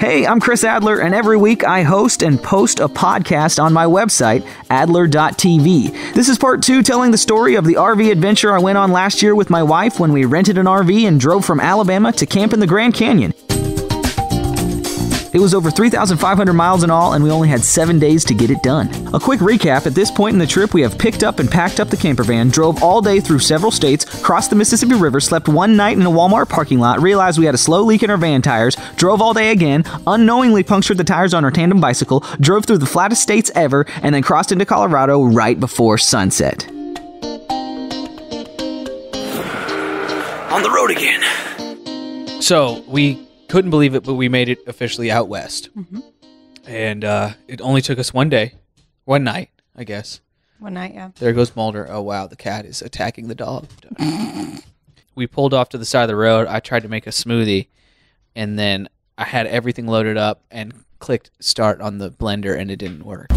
Hey, I'm Chris Adler, and every week I host and post a podcast on my website, adler.tv. This is part 2 telling the story of the RV adventure I went on last year with my wife when we rented an RV and drove from Alabama to camp in the Grand Canyon. It was over 3,500 miles in all, and we only had 7 days to get it done. A quick recap, at this point in the trip, we have picked up and packed up the camper van, drove all day through several states, crossed the Mississippi River, slept one night in a Walmart parking lot, realized we had a slow leak in our van tires, drove all day again, unknowingly punctured the tires on our tandem bicycle, drove through the flattest states ever, and then crossed into Colorado right before sunset. On the road again. So, we couldn't believe it, but we made it officially out west. Mm-hmm. And it only took us one night, I guess. One night, yeah. There goes Mulder. Oh, wow, the cat is attacking the dog. We pulled off to the side of the road. I tried to make a smoothie, and then I had everything loaded up and clicked start on the blender, and it didn't work.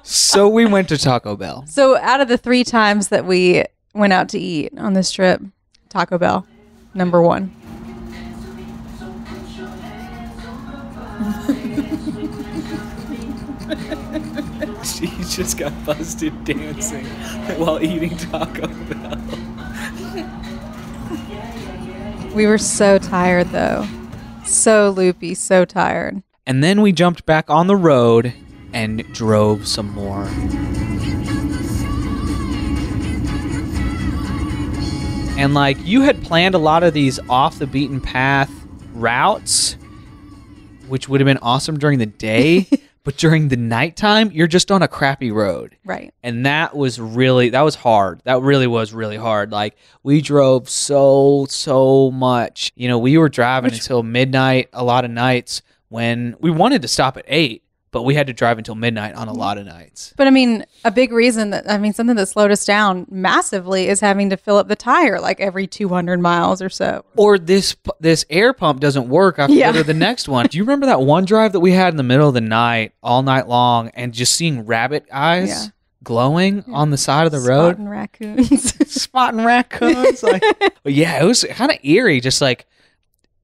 So we went to Taco Bell. So out of the 3 times that we went out to eat on this trip, Taco Bell, number 1. She just got busted dancing while eating Taco Bell. We were so tired, though. So loopy, so tired. And then we jumped back on the road and drove some more. And like, you had planned a lot of these off the beaten path routes, which would have been awesome during the day, but during the nighttime, you're just on a crappy road. Right. And that was hard. That really was really hard. Like, we drove so much. You know, we were driving until midnight a lot of nights when we wanted to stop at 8. But we had to drive until midnight on a lot of nights. But I mean, a big reason something that slowed us down massively is having to fill up the tire like every 200 miles or so. Or this air pump doesn't work. I have to go to the next one. Do you remember that one drive that we had in the middle of the night, all night long, and just seeing rabbit eyes glowing on the side of the road? Spotting raccoons. Spotting raccoons. Like, but yeah, it was kind of eerie, just like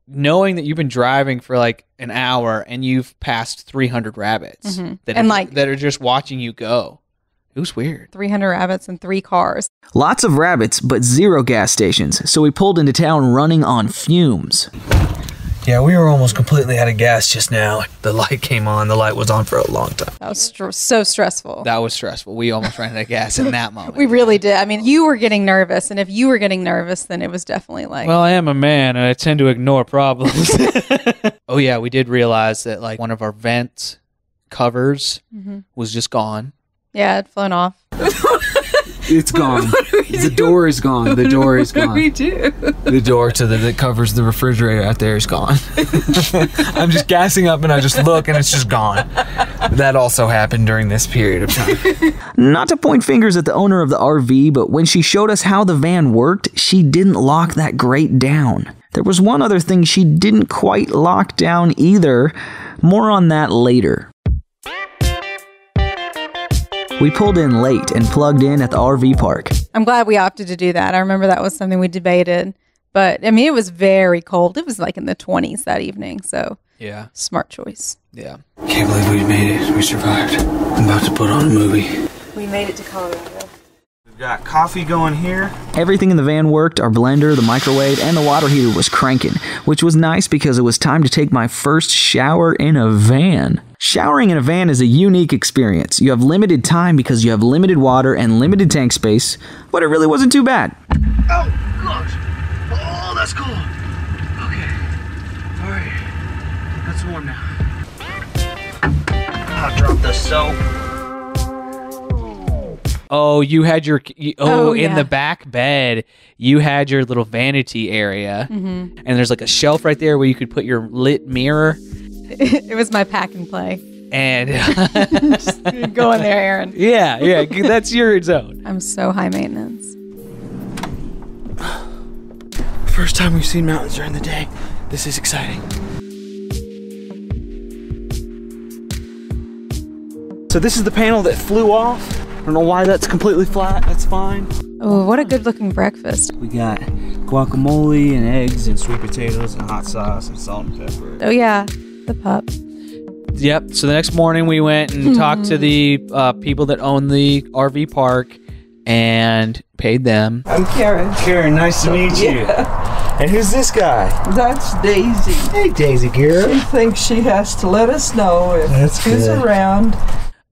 knowing that you've been driving for like an hour and you've passed 300 rabbits that are just watching you go. It was weird. 300 rabbits and 3 cars. Lots of rabbits, but 0 gas stations, so we pulled into town running on fumes. Yeah, we were almost completely out of gas just now. The light came on. The light was on for a long time. That was so stressful. That was stressful. We almost ran out of gas in that moment. We really did. I mean, you were getting nervous, and if you were getting nervous, then it was definitely like... Well, I am a man, and I tend to ignore problems. Oh, yeah, we did realize that like one of our vent covers was just gone. Yeah, it had flown off. It's gone. The door is gone. The door is gone. What do we do? The door that covers the refrigerator out there is gone. I'm just gassing up and I just look and it's just gone. That also happened during this period of time. Not to point fingers at the owner of the RV, but when she showed us how the van worked, she didn't lock that grate down. There was one other thing she didn't quite lock down either. More on that later. We pulled in late and plugged in at the RV park. I'm glad we opted to do that. I remember that was something we debated. But, I mean, it was very cold. It was like in the 20s that evening. So, yeah. Smart choice. Yeah. Can't believe we made it. We survived. I'm about to put on a movie. We made it to Colorado. We've got coffee going here. Everything in the van worked. Our blender, the microwave, and the water heater was cranking, which was nice because it was time to take my first shower in a van. Showering in a van is a unique experience. You have limited time because you have limited water and limited tank space, but it really wasn't too bad. Oh, gosh. Oh, that's cool. Okay. All right. That's warm now. I'll drop the soap. Oh, you had your... in the back bed, you had your little vanity area. Mm-hmm. And there's like a shelf right there where you could put your lit mirror. It was my pack and play. And just go in there, Aaron. Yeah, that's your zone. I'm so high maintenance. First time we've seen mountains during the day. This is exciting. So this is the panel that flew off. I don't know why that's completely flat. That's fine. Oh, what a good looking breakfast. We got guacamole and eggs and sweet potatoes and hot sauce and salt and pepper. Oh yeah, the pup. Yep. So the next morning we went and talked to the people that own the RV park and paid them. I'm Karen. Karen, nice to meet you. And who's this guy? That's Daisy. Hey, Daisy girl. She thinks she has to let us know if That's he's good. around.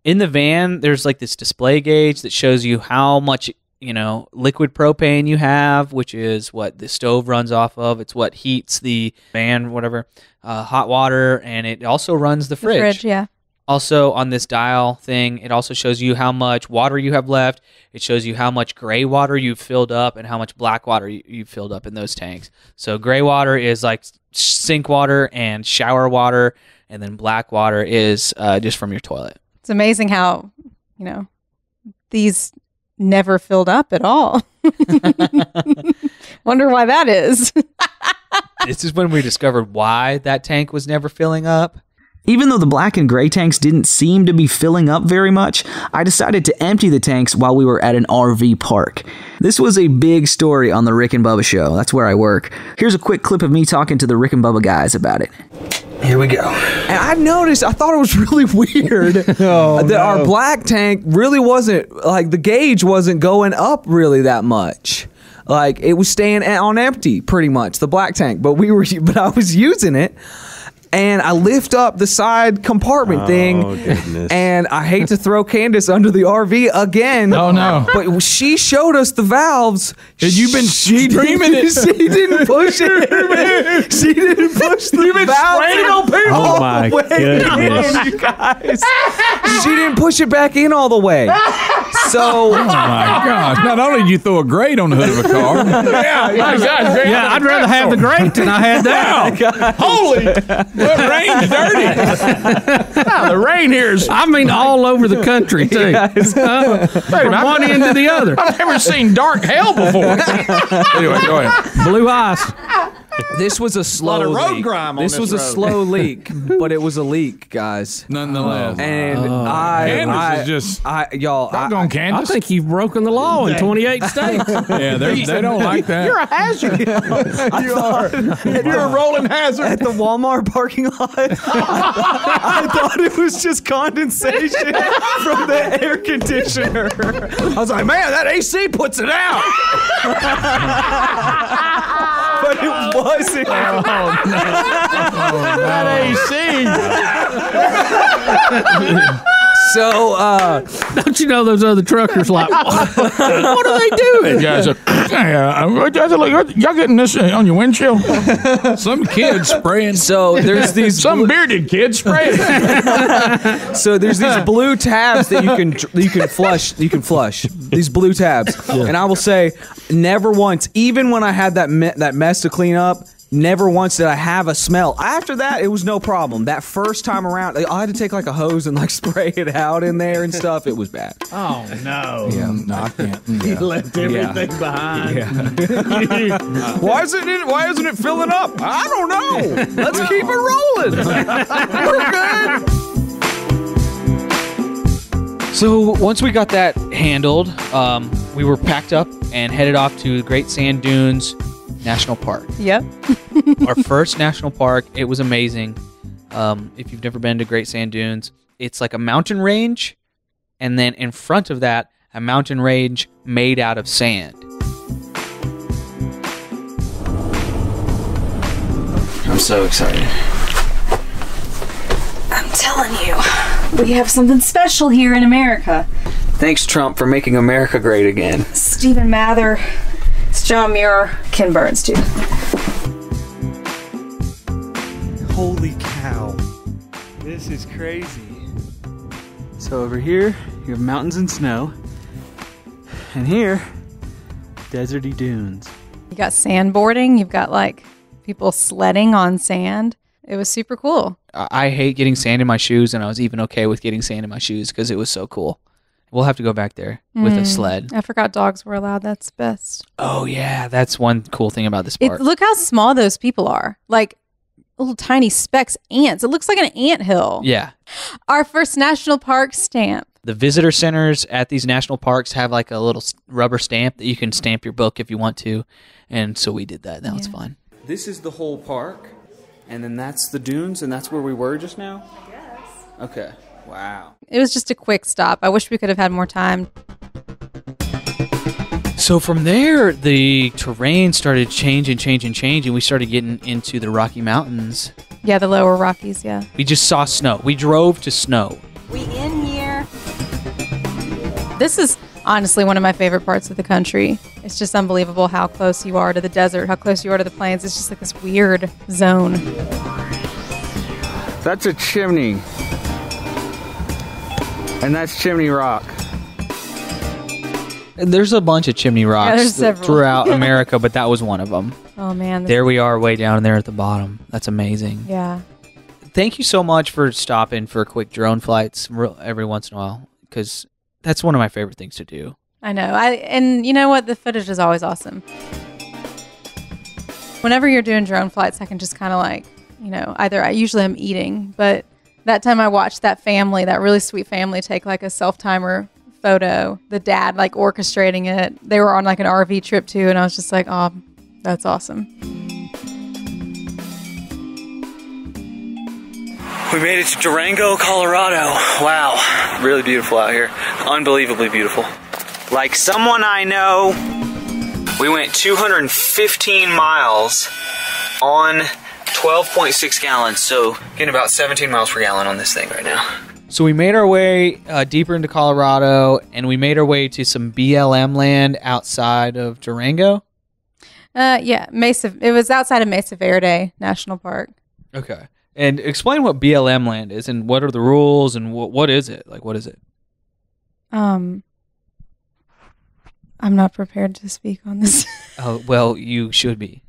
In the van, there's like this display gauge that shows you how much, liquid propane you have, which is what the stove runs off of. It's what heats the van, whatever, hot water, and it also runs the fridge. The fridge, yeah. Also, on this dial thing, it also shows you how much water you have left. It shows you how much gray water you've filled up and how much black water you've filled up in those tanks. So gray water is like sink water and shower water, and then black water is just from your toilet. It's amazing how, these never filled up at all. Wonder why that is. This is when we discovered why that tank was never filling up. Even though the black and gray tanks didn't seem to be filling up very much, I decided to empty the tanks while we were at an RV park. This was a big story on the Rick and Bubba show. That's where I work. Here's a quick clip of me talking to the Rick and Bubba guys about it. Here we go. And I thought it was really weird that our black tank really wasn't, like the gauge wasn't going up really that much. Like it was staying on empty pretty much, the black tank, but I was using it. And I lift up the side compartment thing, and I hate to throw Candace under the RV again. Oh no! But she showed us the valves. And you've been screaming it. She didn't push it. She didn't push the valves. on people. Oh my goodness! You guys. She didn't push it back in all the way. So, Oh my gosh! Not only did you throw a grate on the hood of a car, Yeah, I'd rather have the grate than I had that. holy, the rain's dirty. The rain here is, all over the country, too. From one end to the other. I've never seen dark hell before. Anyway, go ahead. Blue ice. this was a slow of road leak. grime on This this was a road. slow leak, but it was a leak, guys. Nonetheless, And Candace is just doggone I Candace. think you've broken the law in 28 states. Yeah, they don't like that. You're a hazard. You're a rolling hazard at the Walmart parking lot. I thought it was just condensation from the air conditioner. I was like, man, that AC puts it out. But it wasn't. That AC. So, Don't you know those other truckers like, what are they doing? Guys, y'all getting this on your windshield? Some kid spraying. so there's these Some bearded kid spraying. So there's these blue tabs that you can flush. You can flush these blue tabs, and I will say, never once, even when I had that mess to clean up, never once did I have a smell. After that, it was no problem. That first time around, I had to take like a hose and like spray it out in there and stuff. It was bad. Oh, no. Yeah. No, I can't. You left everything behind. Why isn't it filling up? I don't know. Let's keep it rolling. We're good. So once we got that handled, we were packed up and headed off to Great Sand Dunes National Park. Yep. Our first national park. It was amazing. If you've never been to Great Sand Dunes, it's like a mountain range, and then in front of that, a mountain range made out of sand. I'm so excited. I'm telling you, we have something special here in America. Thanks, Trump, for making America great again. Stephen Mather, it's John Muir, Ken Burns too. Holy cow. This is crazy. So over here, you have mountains and snow. And here, deserty dunes. You got sandboarding. You've got like people sledding on sand. It was super cool. I hate getting sand in my shoes, and I was even okay with getting sand in my shoes because it was so cool. We'll have to go back there with a sled. I forgot dogs were allowed. That's best. Oh, yeah. That's one cool thing about this park. Look how small those people are. Like little tiny specks ants. It looks like an anthill. Yeah. Our first national park stamp. The visitor centers at these national parks have like a little rubber stamp that you can stamp your book if you want to. And so we did that. That was fun. This is the whole park, and then that's the dunes, and that's where we were just now? Yes. Okay. Wow. It was just a quick stop. I wish we could have had more time. So from there, the terrain started changing. We started getting into the Rocky Mountains. Yeah, the lower Rockies, yeah. We just saw snow. We drove to snow. We in here. This is honestly one of my favorite parts of the country. It's just unbelievable how close you are to the desert, how close you are to the plains. It's just like this weird zone. That's a chimney. And that's Chimney Rock. There's a bunch of chimney rocks there's several. throughout America, but that was one of them. Oh, man. There we are way down there at the bottom. That's amazing. Yeah. Thank you so much for stopping for quick drone flights every once in a while, because that's one of my favorite things to do. I know. And you know what? The footage is always awesome. Whenever you're doing drone flights, I can just kind of like, usually I'm eating, but that time I watched that really sweet family take like a self-timer photo, the dad like orchestrating it. They were on like an RV trip too, and I was just like, oh, that's awesome. We made it to Durango, Colorado. Wow. Really beautiful out here. Unbelievably beautiful. Like someone I know, we went 215 miles on 12.6 gallons, so getting about 17 miles per gallon on this thing right now. So we made our way deeper into Colorado, and we made our way to some BLM land outside of Durango. Yeah, Mesa. It was outside of Mesa Verde National Park. Okay. And explain what BLM land is, and what are the rules, and what is it? Like, what is it? I'm not prepared to speak on this. Oh, well, you should be.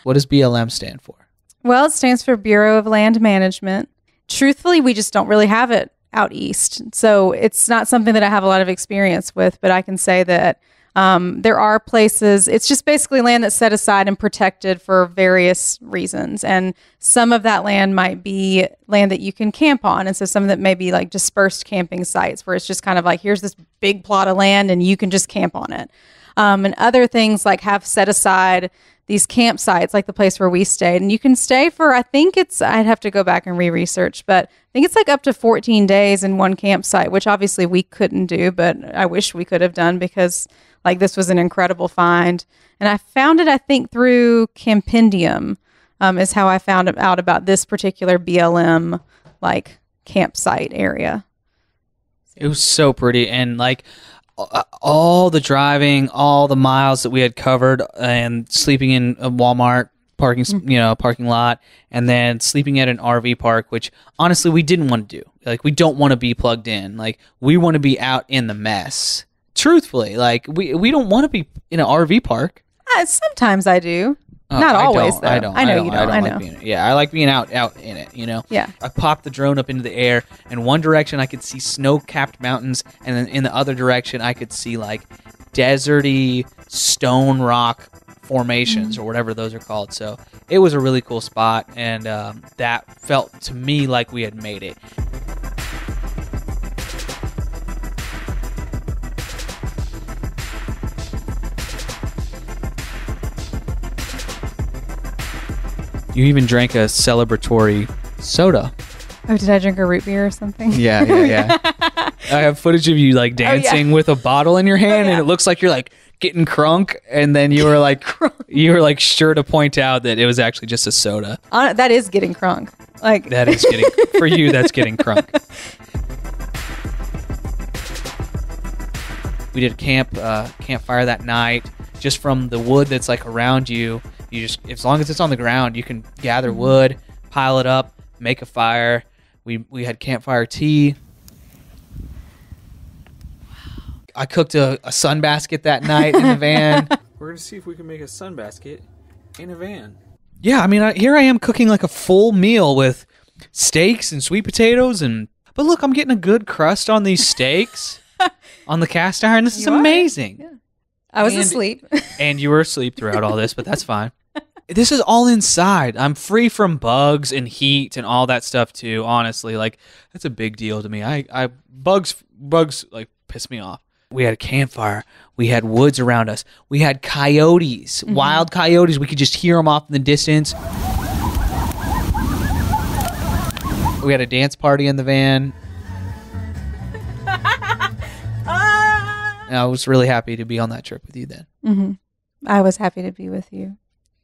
What does BLM stand for? Well, it stands for Bureau of Land Management. Truthfully, we just don't really have it out east. So it's not something that I have a lot of experience with, but I can say that there are places, it's just basically land that's set aside and protected for various reasons. And some of that land might be land that you can camp on. And so some of that may be like dispersed camping sites where it's just kind of like, here's this big plot of land and you can just camp on it. And other things like have set aside these campsites, like the place where we stayed. And you can stay for, I'd have to go back and re-research, but I think it's like up to 14 days in one campsite, which obviously we couldn't do, but I wish we could have done because like this was an incredible find. And I found it, I think, through Campendium is how I found out about this particular BLM like campsite area. It was so pretty. And like, all the driving, all the miles that we had covered, and sleeping in a Walmart parking lot, and then sleeping at an RV park, which honestly we didn't want to do. Like, we don't want to be plugged in. Like, we want to be out in the mess. Truthfully, like we don't want to be in an RV park. Sometimes I do. Not always, though. I know you don't. I know. I like being out in it, Yeah. I popped the drone up into the air. In one direction, I could see snow-capped mountains, and then in the other direction, I could see, like, deserty stone rock formations, or whatever those are called. So it was a really cool spot, and that felt to me like we had made it. You even drank a celebratory soda. Oh, did I drink a root beer or something? Yeah. I have footage of you like dancing with a bottle in your hand, and it looks like you're like getting crunk, and then you were like sure to point out that it was actually just a soda. That is getting crunk. Like that is getting for you. That's getting crunk. We did a campfire that night, just from the wood that's like around you. You just, as long as it's on the ground, you can gather wood, pile it up, make a fire. We had campfire tea. I cooked a sunbasket that night in the van. We're going to see if we can make a sunbasket in a van. Yeah, I mean, here I am cooking like a full meal with steaks and sweet potatoes. But look, I'm getting a good crust on these steaks on the cast iron. This is amazing. Yeah. I was asleep. And you were asleep throughout all this, but that's fine. This is all inside. I'm free from bugs and heat and all that stuff too. Honestly, like that's a big deal to me. I bugs like piss me off. We had a campfire. We had woods around us. We had coyotes, wild coyotes. We could just hear them off in the distance. We had a dance party in the van. And I was really happy to be on that trip with you then. I was happy to be with you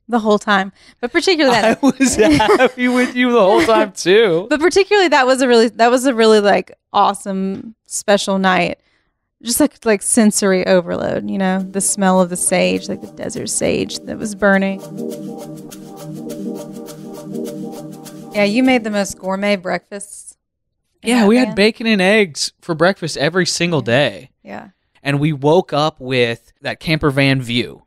the whole time, but particularly I was happy with you the whole time too. But particularly that was a really like awesome special night. Just like sensory overload, you know, the smell of the sage, like the desert sage that was burning. Yeah, you made the most gourmet breakfasts. Yeah, we had bacon and eggs for breakfast every single day. Yeah. And we woke up with that camper van view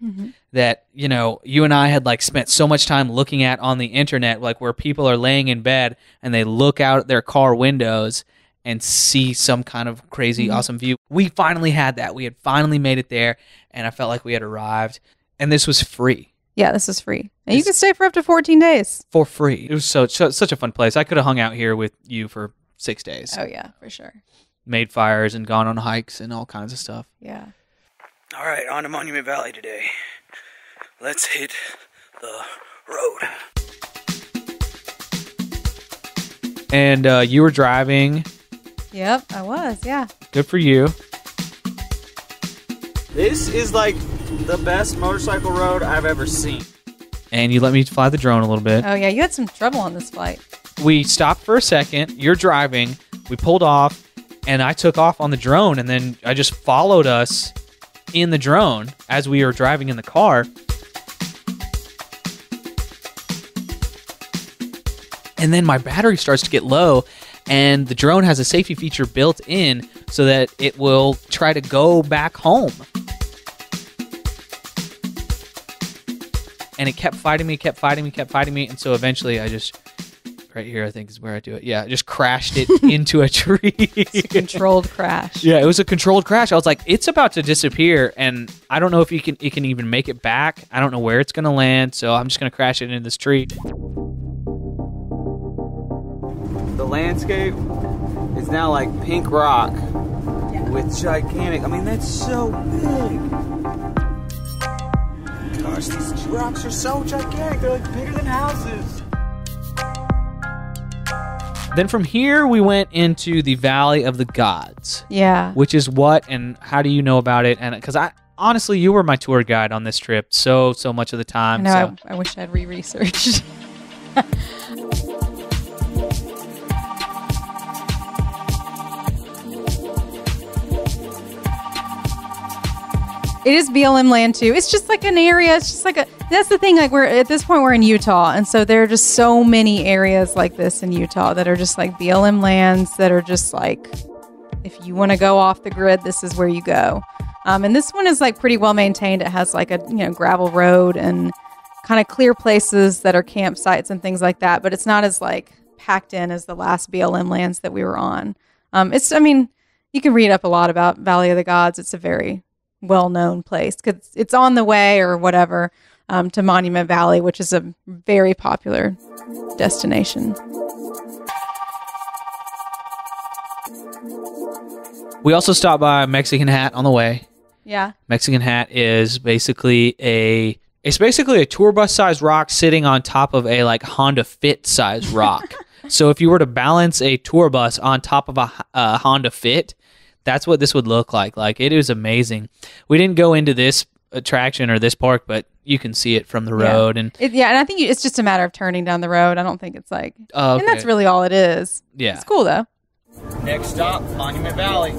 that, you know, you and I had like spent so much time looking at on the internet, like where people are laying in bed and they look out their car windows and see some kind of crazy, awesome view. We finally had that. We had finally made it there, and I felt like we had arrived. And this was free. Yeah, this is free. And you can stay for up to 14 days. For free. It was such a fun place. I could have hung out here with you for 6 days. Oh, yeah, for sure. Made fires and gone on hikes and all kinds of stuff. Yeah. All right, on to Monument Valley today. Let's hit the road. And you were driving. Yep, I was, yeah. Good for you. This is like the best motorcycle road I've ever seen. And you let me fly the drone a little bit. Oh, yeah, you had some trouble on this flight. We stopped for a second. You're driving. We pulled off, and I took off on the drone, and then I just followed us in the drone as we were driving in the car. And then my battery starts to get low, and the drone has a safety feature built in so that it will try to go back home. And it kept fighting me, and so eventually I just, right here I think is where I do it. Yeah, I just crashed it into a tree. It's a controlled crash. Yeah, it was a controlled crash. I was like, it's about to disappear, and I don't know if it can even make it back. I don't know where it's going to land, so I'm just going to crash it into this tree. The landscape is now like pink rock with gigantic. I mean, that's so big. Gosh, these rocks are so gigantic. They're like bigger than houses. Then from here, we went into the Valley of the Gods. Yeah. Which is what and how do you know about it? And because honestly, you were my tour guide on this trip so much of the time. I know, I wish I'd re-researched. It is BLM land too. It's just like an area. It's just like that's the thing. Like at this point we're in Utah, and so there are just so many areas like this in Utah that are just like BLM lands that are just like, if you want to go off the grid, this is where you go. And this one is like pretty well maintained. It has like a gravel road and kind of clear places that are campsites and things like that. But it's not as like packed in as the last BLM lands that we were on. You can read up a lot about Valley of the Gods. It's a very well-known place because it's on the way or whatever to Monument Valley, which is a very popular destination. We also stopped by Mexican Hat on the way. Yeah. Mexican Hat is basically a tour bus sized rock sitting on top of a like Honda Fit sized rock. So if you were to balance a tour bus on top of a Honda Fit, that's what this would look like. Like, it is amazing. We didn't go into this attraction or this park, but you can see it from the road. And and I think it's just a matter of turning down the road. I don't think it's like, okay. And that's really all it is. Yeah. It's cool though. Next stop, Monument Valley.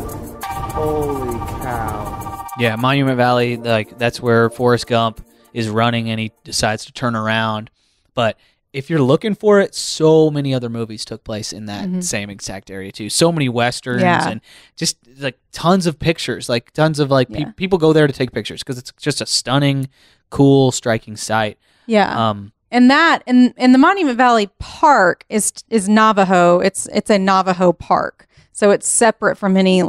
Holy cow. Yeah, Monument Valley, like that's where Forrest Gump is running and he decides to turn around. But if you're looking for it, so many other movies took place in that same exact area too. So many Westerns and just like tons of pictures, like tons of like people go there to take pictures because it's just a stunning, cool, striking sight. Yeah. And the Monument Valley Park is Navajo. It's a Navajo park. So it's separate from any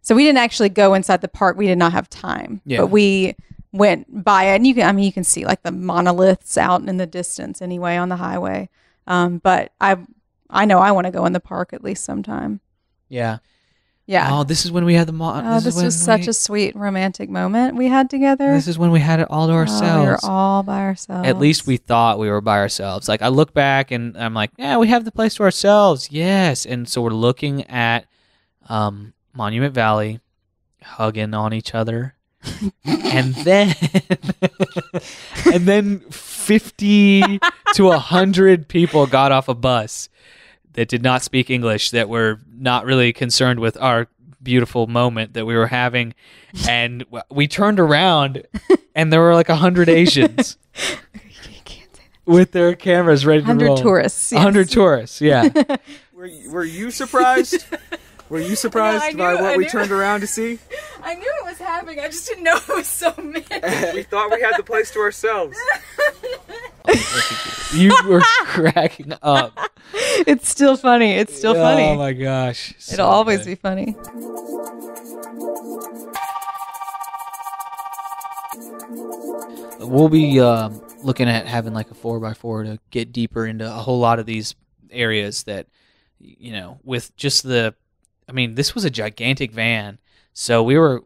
so we didn't actually go inside the park. We did not have time. Yeah. But we went by it, and you can see like the monoliths out in the distance anyway on the highway. But I know I want to go in the park at least sometime. Yeah. Yeah. Oh, this is when we had the this was such a sweet romantic moment we had together. This is when we had it all to ourselves. We were all by ourselves. At least we thought we were by ourselves. Like I look back and I'm like, yeah, we have the place to ourselves. Yes. And so we're looking at Monument Valley, hugging on each other. and then 50 to 100 people got off a bus that did not speak English, that were not really concerned with our beautiful moment that we were having. And we turned around and there were like 100 Asians with their cameras ready to roll. 100 tourists. Yes. 100 tourists, yeah. Were you surprised? Were you surprised by what we turned around to see? I knew it was happening. I just didn't know it was so many. We thought we had the place to ourselves. You were cracking up. It's still funny. It's still funny. Oh my gosh. It'll always be funny. We'll be looking at having like a 4x4 to get deeper into a whole lot of these areas that, you know, with just this was a gigantic van. So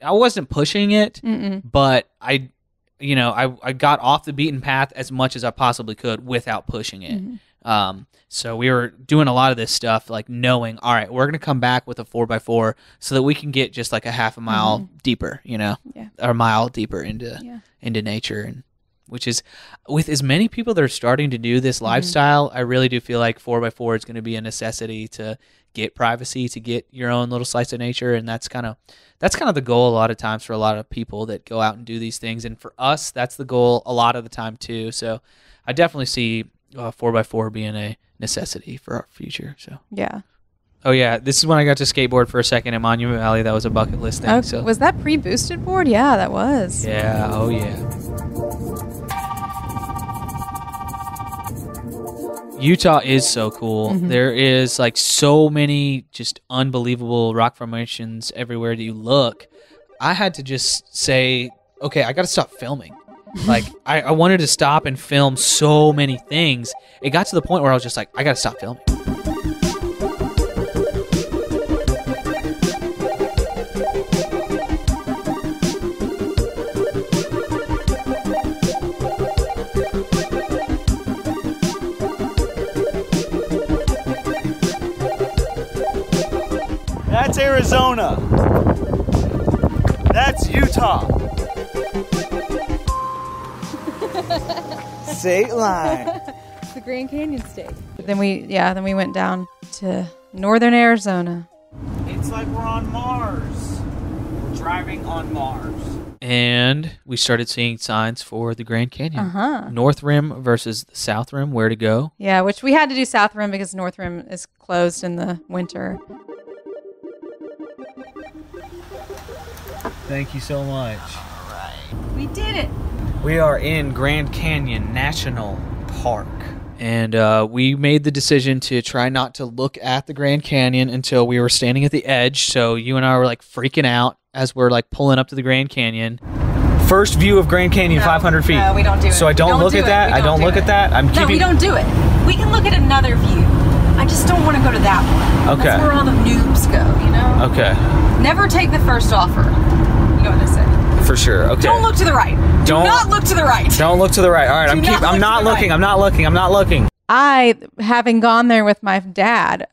I wasn't pushing it, but I got off the beaten path as much as I possibly could without pushing it. So we were doing a lot of this stuff, like knowing, all right, we're going to come back with a 4x4 so that we can get just like a half a mile deeper, or a mile deeper into nature. And which is, with as many people that are starting to do this lifestyle, I really do feel like 4x4 is going to be a necessity to get privacy, to get your own little slice of nature. And that's kind of the goal a lot of times for a lot of people that go out and do these things. And for us, that's the goal a lot of the time too. So I definitely see 4x4 being a necessity for our future. So yeah. Oh yeah, this is when I got to skateboard for a second in Monument Valley. That was a bucket list thing. So was that pre-boosted board? Yeah, that was. Yeah. Oh yeah. Utah is so cool. There is like so many just unbelievable rock formations everywhere that you look. I had to just say, okay, I got to stop filming. Like I wanted to stop and film so many things. It got to the point where I was just like, I got to stop filming. That's Arizona. That's Utah. State line. The Grand Canyon State. But then we went down to northern Arizona. It's like we're on Mars. We're driving on Mars. And we started seeing signs for the Grand Canyon. North Rim versus the South Rim, where to go. Yeah, which we had to do South Rim because North Rim is closed in the winter. Thank you so much. All right. We did it. We are in Grand Canyon National Park. And we made the decision to try not to look at the Grand Canyon until we were standing at the edge. So you and I were like freaking out as we're like pulling up to the Grand Canyon. First view of Grand Canyon, 500 feet. No, we don't do it. So I don't look at that? I don't look at that? No, we don't do it. We can look at another view. I just don't want to go to that one. Okay. That's where all the noobs go, you know? Okay. Never take the first offer. You know what they say. For sure. Okay. Don't look to the right. Do not look to the right. Don't look to the right. All right. I'm not looking. I, having gone there with my dad,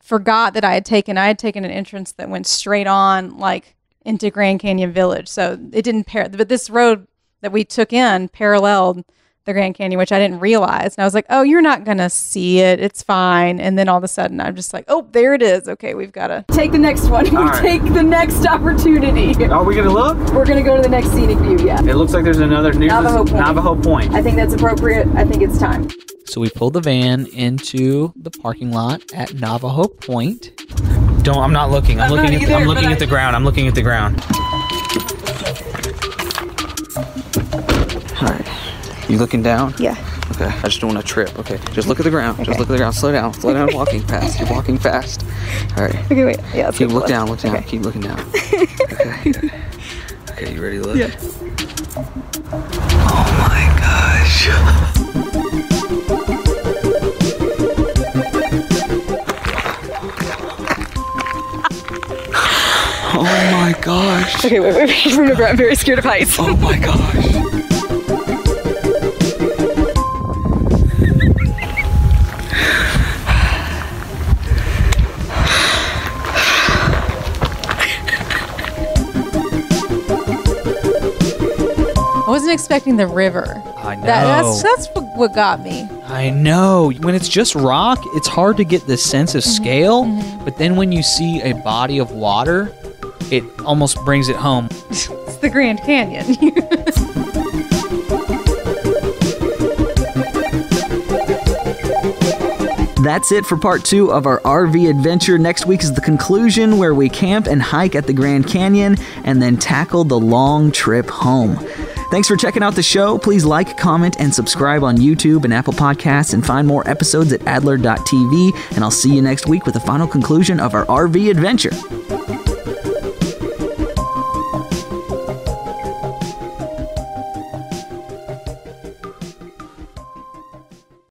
forgot that I had taken an entrance that went straight on like into Grand Canyon Village. So it didn't but this road that we took in paralleled the Grand Canyon, which I didn't realize. And I was like, oh, you're not going to see it. It's fine. And then all of a sudden I'm just like, oh, there it is. Okay, we've got to take the next one. Take the next opportunity. Are we going to look? We're going to go to the next scenic view, yeah. It looks like there's another Navajo Point. I think that's appropriate. I think it's time. So we pulled the van into the parking lot at Navajo Point. I'm not looking. I'm looking at the ground. I'm looking at the ground. All right. You looking down? Yeah. Okay. I just don't want to trip. Okay. Just look at the ground. Okay. Just look at the ground. Slow down. Slow down. Walking fast. You're walking fast. All right. Okay, wait. Yeah. Look down. Look down. Okay. Keep looking down. Okay. Okay, you ready to look? Yeah. Oh my gosh. Oh my gosh. Okay, wait. Remember, I'm very scared of heights. Oh my gosh. I wasn't expecting the river. I know. That's what got me. I know. When it's just rock, it's hard to get this sense of scale. But then when you see a body of water, it almost brings it home. It's the Grand Canyon. That's it for part 2 of our RV adventure. Next week is the conclusion where we camp and hike at the Grand Canyon and then tackle the long trip home. Thanks for checking out the show. Please like, comment, and subscribe on YouTube and Apple Podcasts, and find more episodes at adler.tv. And I'll see you next week with the final conclusion of our RV adventure.